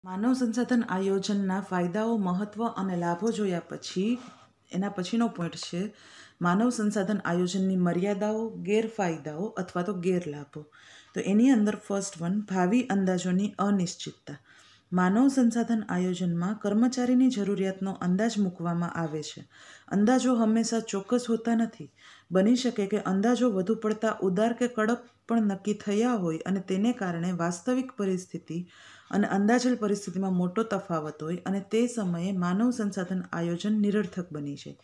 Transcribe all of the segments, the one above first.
માનવ સંસાધન આયોજનના ફાયદાઓ, મહત્વ અને લાભો જોયા પછી એના પછીનો પોઈન્ટ છે માનવ સંસાધન આયોજનની મર્યાદાઓ, ગેરફાયદાઓ અથવા તો ગેરલાભો. તો એની અંદર ફર્સ્ટ વન, ભાવિ અંદાજોની અનિશ્ચિતતા. માનવ સંસાધન આયોજનમાં કર્મચારીની જરૂરિયાતનો અંદાજ મૂકવામાં આવે છે. અંદાજો હંમેશા ચોક્કસ હોતા નથી. બની શકે કે અંદાજો વધુ પડતા ઉદાર કે કડક પણ નક્કી થયા હોય અને તેને કારણે વાસ્તવિક પરિસ્થિતિ અને અંદાજેલ પરિસ્થિતિમાં મોટો તફાવત હોય અને તે સમયે માનવ સંસાધન આયોજન નિરર્થક બની જાય.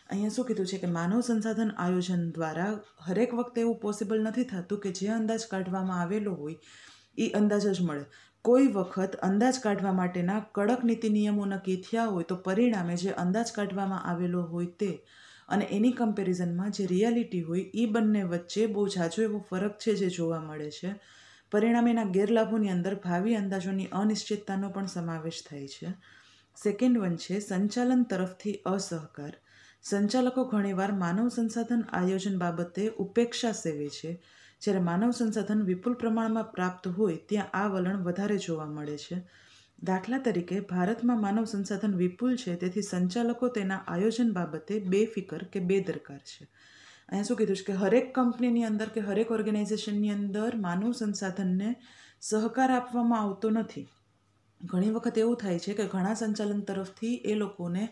અહીંયા શું કીધું છે કે માનવ સંસાધન આયોજન દ્વારા હરેક વખતે એવું પોસિબલ નથી થતું કે જે અંદાજ કાઢવામાં આવેલો હોય એ અંદાજ જ મળે. કોઈ વખત અંદાજ કાઢવા માટેના કડક નીતિ નિયમો નક્કી થયા હોય તો પરિણામે જે અંદાજ કાઢવામાં આવેલો હોય તે અને એની કમ્પેરિઝનમાં જે રિયાલિટી હોય એ બંને વચ્ચે બહુ ઝાઝો એવો ફરક છે જે જોવા મળે છે. પરિણામે એના ગેરલાભોની અંદર ભાવિ અંદાજોની અનિશ્ચિતતાનો પણ સમાવેશ થાય છે. સેકન્ડ વન છે સંચાલન તરફથી અસહકાર. સંચાલકો ઘણીવાર માનવ સંસાધન આયોજન બાબતે ઉપેક્ષા સેવે છે. જ્યારે માનવ સંસાધન વિપુલ પ્રમાણમાં પ્રાપ્ત હોય ત્યાં આ વલણ વધારે જોવા મળે છે. દાખલા તરીકે ભારતમાં માનવ સંસાધન વિપુલ છે તેથી સંચાલકો તેના આયોજન બાબતે બેફિકર કે બેદરકાર છે. અહીંયા શું કીધું છે કે હરેક કંપનીની અંદર કે હરેક ઓર્ગેનાઇઝેશનની અંદર માનવ સંસાધનને સહકાર આપવામાં આવતો નથી. ઘણી વખત એવું થાય છે કે ઘણા સંચાલન તરફથી એ લોકોને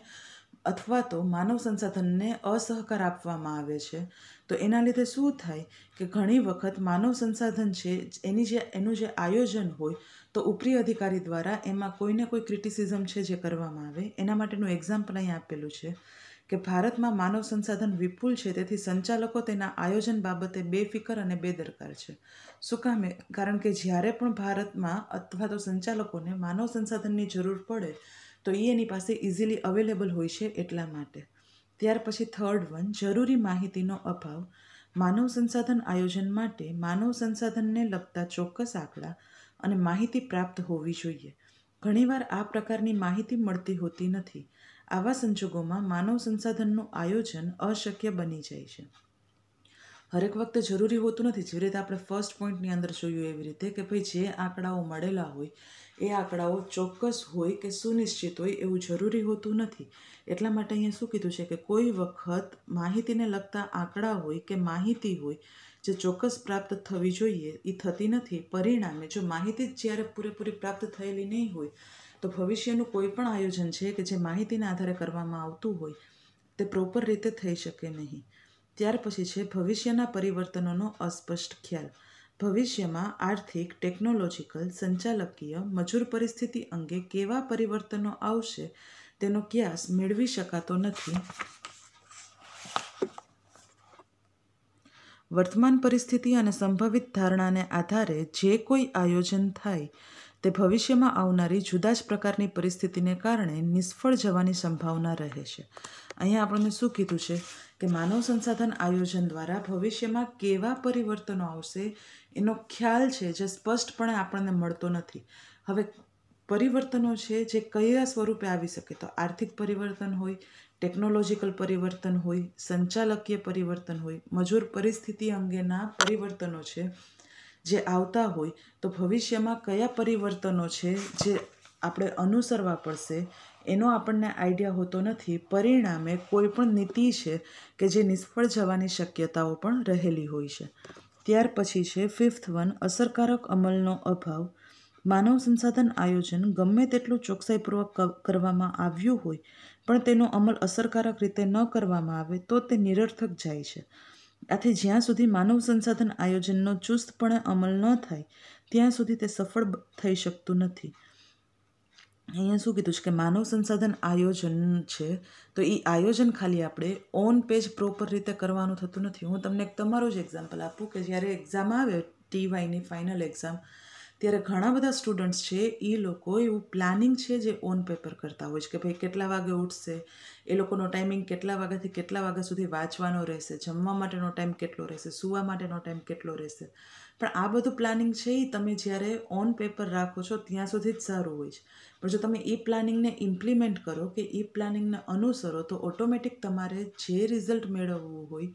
અથવા તો માનવ સંસાધનને અસહકાર આપવામાં આવે છે. તો એના લીધે શું થાય કે ઘણી વખત માનવ સંસાધન છે એનું જે આયોજન હોય તો ઉપરી અધિકારી દ્વારા એમાં કોઈને કોઈ ક્રિટિસિઝમ છે જે કરવામાં આવે. એના માટેનું એક્ઝામ્પલ અહીં આપેલું છે કે ભારતમાં માનવ સંસાધન વિપુલ છે તેથી સંચાલકો તેના આયોજન બાબતે બેફિકર અને બેદરકાર છે. શું કામે? કારણ કે જ્યારે પણ ભારતમાં અથવા તો સંચાલકોને માનવ સંસાધનની જરૂર પડે તો એ એની પાસે ઇઝીલી અવેલેબલ હોય છે એટલા માટે. ત્યાર પછી થર્ડ વન, જરૂરી માહિતીનો અભાવ. માનવ સંસાધન આયોજન માટે માનવ સંસાધનને લગતા ચોક્કસ આંકડા અને માહિતી પ્રાપ્ત હોવી જોઈએ. ઘણીવાર આ પ્રકારની માહિતી મળતી હોતી નથી. આવા સંજોગોમાં માનવ સંસાધનનું આયોજન અશક્ય બની જાય છે. હરેક વખતે જરૂરી હોતું નથી. જેવી રીતે આપણે ફર્સ્ટ પોઈન્ટની અંદર જોયું એવી રીતે કે ભાઈ જે આંકડાઓ મળેલા હોય એ આંકડાઓ ચોક્કસ હોય કે સુનિશ્ચિત હોય એવું જરૂરી હોતું નથી. એટલા માટે અહીંયા શું કીધું છે કે કોઈ વખત માહિતીને લગતા આંકડા હોય કે માહિતી હોય જે ચોક્કસ પ્રાપ્ત થવી જોઈએ એ થતી નથી. પરિણામે જો માહિતી જ જ્યારે પૂરેપૂરી પ્રાપ્ત થયેલી નહીં હોય તો ભવિષ્યનું કોઈ પણ આયોજન છે કે જે માહિતીના આધારે કરવામાં આવતું હોય તે પ્રોપર રીતે થઈ શકે નહીં. ત્યાર પછી છે ભવિષ્યના પરિવર્તનોનો અસ્પષ્ટ ખ્યાલ. ભવિષ્યમાં આર્થિક, ટેકનોલોજીકલ, સંચાલકીય, મજૂર પરિસ્થિતિ અંગે કેવા પરિવર્તનો આવશે તેનો ક્યાસ મેળવી શકાતો નથી. વર્તમાન પરિસ્થિતિ અને સંભવિત ધારણાને આધારે જે કોઈ આયોજન થાય તે ભવિષ્યમાં આવનારી જુદા જ પ્રકારની પરિસ્થિતિને કારણે નિષ્ફળ જવાની સંભાવના રહે છે. અહીંયા આપણને શું કીધું છે કે માનવ સંસાધન આયોજન દ્વારા ભવિષ્યમાં કેવા પરિવર્તનો આવશે એનો ખ્યાલ છે જે સ્પષ્ટપણે આપણને મળતો નથી. હવે પરિવર્તનો છે જે કયા સ્વરૂપે આવી શકે તો આર્થિક પરિવર્તન હોય, ટેકનોલોજીકલ પરિવર્તન હોય, સંચાલકીય પરિવર્તન હોય, મજૂર પરિસ્થિતિ અંગેના પરિવર્તનો છે જે આવતા હોય તો ભવિષ્યમાં કયા પરિવર્તનો છે જે આપણે અનુસરવા પડશે એનો આપણને આઈડિયા હોતો નથી. પરિણામે કોઈ પણ નીતિ છે કે જે નિષ્ફળ જવાની શક્યતાઓ પણ રહેલી હોય છે. ત્યાર પછી છે ફિફ્થ વન, અસરકારક અમલનો અભાવ. માનવ સંસાધન આયોજન ગમે તેટલું ચોકસાઈપૂર્વક કરવામાં આવ્યું હોય પણ તેનો અમલ અસરકારક રીતે ન કરવામાં આવે તો તે નિરર્થક જાય છે. આથી જ્યાં સુધી માનવ સંસાધન આયોજનનો ચુસ્તપણે અમલ ન થાય ત્યાં સુધી તે સફળ થઈ શકતું નથી. અહીંયા શું કીધું છે કે માનવ સંસાધન આયોજન છે તો એ આયોજન ખાલી આપણે ઓન પેજ પ્રોપર રીતે કરવાનું થતું નથી. હું તમને એક તમારું જ એક્ઝામ્પલ આપું કે જ્યારે એક્ઝામ આવે TYની ફાઇનલ એક્ઝામ ત્યારે ઘણા બધા સ્ટુડન્ટ્સ છે એ લોકો એવું પ્લાનિંગ છે જે ઓન પેપર કરતા હોય છે કે ભાઈ કેટલા વાગે ઉઠશે, એ લોકોનો ટાઈમિંગ કેટલા વાગ્યાથી કેટલા વાગ્યા સુધી વાંચવાનો રહેશે, જમવા માટેનો ટાઈમ કેટલો રહેશે, સૂવા માટેનો ટાઈમ કેટલો રહેશે. પણ આ બધું પ્લાનિંગ છે એ તમે જ્યારે ઓન પેપર રાખો છો ત્યાં સુધી જ સારું હોય છે. પણ જો તમે એ પ્લાનિંગને ઇમ્પ્લિમેન્ટ કરો કે એ પ્લાનિંગને અનુસરો તો ઓટોમેટિક તમારે જે રિઝલ્ટ મેળવવું હોય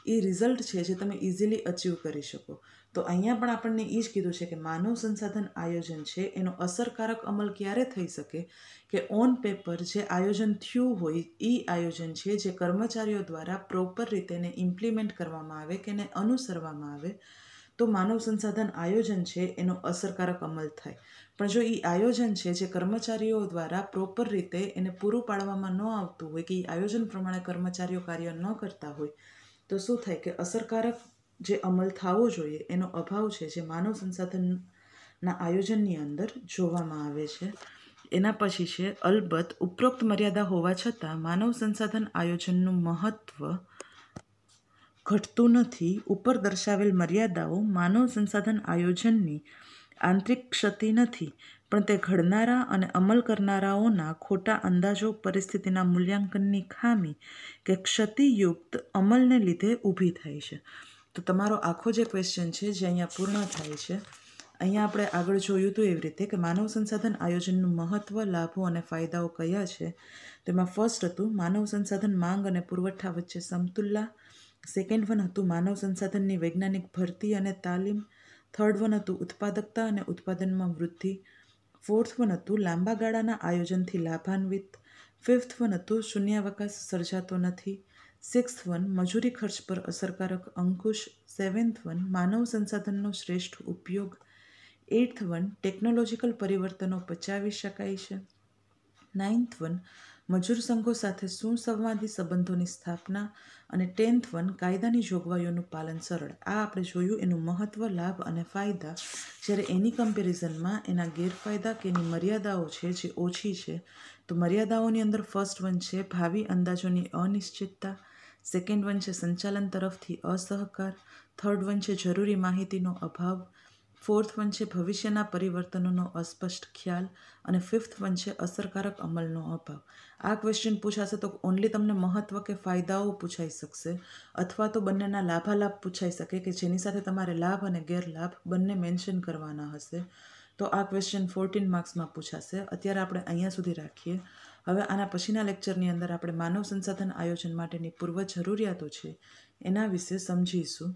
એ રિઝલ્ટ છે જે તમે ઇઝીલી અચીવ કરી શકો. તો અહીંયા પણ આપણને એ જ કીધું છે કે માનવ સંસાધન આયોજન છે એનો અસરકારક અમલ ક્યારે થઈ શકે કે ઓન પેપર જે આયોજન થયું હોય એ આયોજન છે જે કર્મચારીઓ દ્વારા પ્રોપર રીતે એને ઇમ્પ્લિમેન્ટ કરવામાં આવે કે એને અનુસરવામાં આવે તો માનવ સંસાધન આયોજન છે એનો અસરકારક અમલ થાય. પણ જો એ આયોજન છે જે કર્મચારીઓ દ્વારા પ્રોપર રીતે એને પૂરું પાડવામાં ન આવતું હોય કે એ આયોજન પ્રમાણે કર્મચારીઓ કાર્ય ન કરતા હોય તો શું થાય કે અસરકારક જે અમલ થવો જોઈએ એનો અભાવ છે જે માનવ સંસાધનના આયોજનની અંદર જોવામાં આવે છે. એના પછી છે અલબત્ત ઉપરોક્ત મર્યાદા હોવા છતાં માનવ સંસાધન આયોજનનું મહત્ત્વ ઘટતું નથી. ઉપર દર્શાવેલ મર્યાદાઓ માનવ સંસાધન આયોજનની આંતરિક ક્ષતિ નથી પણ તે ઘડનારા અને અમલ કરનારાઓના ખોટા અંદાજો, પરિસ્થિતિના મૂલ્યાંકનની ખામી કે ક્ષતિયુક્ત અમલને લીધે ઊભી થાય છે. તો તમારો આખો જે ક્વેશ્ચન છે જે અહીંયા પૂર્ણ થાય છે. અહીંયા આપણે આગળ જોયું હતું એવી રીતે કે માનવ સંસાધન આયોજનનું મહત્ત્વ, લાભો અને ફાયદાઓ કયા છે. તેમાં ફર્સ્ટ હતું માનવ સંસાધન માંગ અને પુરવઠા વચ્ચે સમતુલા. સેકન્ડ વન હતું માનવ સંસાધનની વૈજ્ઞાનિક ભરતી અને તાલીમ. થર્ડ વન હતું ઉત્પાદકતા અને ઉત્પાદનમાં વૃદ્ધિ. ફોર્થ વન હતું લાંબા ગાળાના આયોજનથી લાભાન્વિત. ફિફ્થ વન હતું શૂન્યાવકાશ સર્જાતો નથી. સિક્સ્થ વન મજૂરી ખર્ચ પર અસરકારક અંકુશ. સેવન્થ વન માનવ સંસાધનનો શ્રેષ્ઠ ઉપયોગ. એઇટ્થ વન ટેકનોલોજીકલ પરિવર્તનો પચાવી શકાય છે. નાઇન્થ વન મજૂર સંઘો સાથે સુસંવાદી સંબંધોની સ્થાપના. અને 10th વન કાયદાની જોગવાઈઓનું પાલન સરળ. આ આપણે જોયું એનું મહત્ત્વ, લાભ અને ફાયદા. જ્યારે એની કમ્પેરિઝનમાં એના ગેરફાયદા કે એની મર્યાદાઓ છે જે ઓછી છે. તો મર્યાદાઓની અંદર ફર્સ્ટ વન છે ભાવિ અંદાજોની અનિશ્ચિતતા. સેકન્ડ વન છે સંચાલન તરફથી અસહકાર. થર્ડ વન છે જરૂરી માહિતીનો અભાવ. ફોર્થ વન છે ભવિષ્યના પરિવર્તનોનો અસ્પષ્ટ ખ્યાલ. અને ફિફ્થ વન છે અસરકારક અમલનો અભાવ. આ ક્વેશ્ચન પૂછાશે તો ઓનલી તમને મહત્ત્વ કે ફાયદાઓ પૂછાઈ શકશે અથવા તો બંનેના લાભાલાભ પૂછાઈ શકે કે જેની સાથે તમારે લાભ અને ગેરલાભ બંને મેન્શન કરવાના હશે. તો આ ક્વેશ્ચન 14 માર્ક્સમાં પૂછાશે. અત્યારે આપણે અહીંયા સુધી રાખીએ. હવે આના પછીના લેક્ચરની અંદર આપણે માનવ સંસાધન આયોજન માટેની પૂર્વ જરૂરિયાતો છે એના વિશે સમજીશું.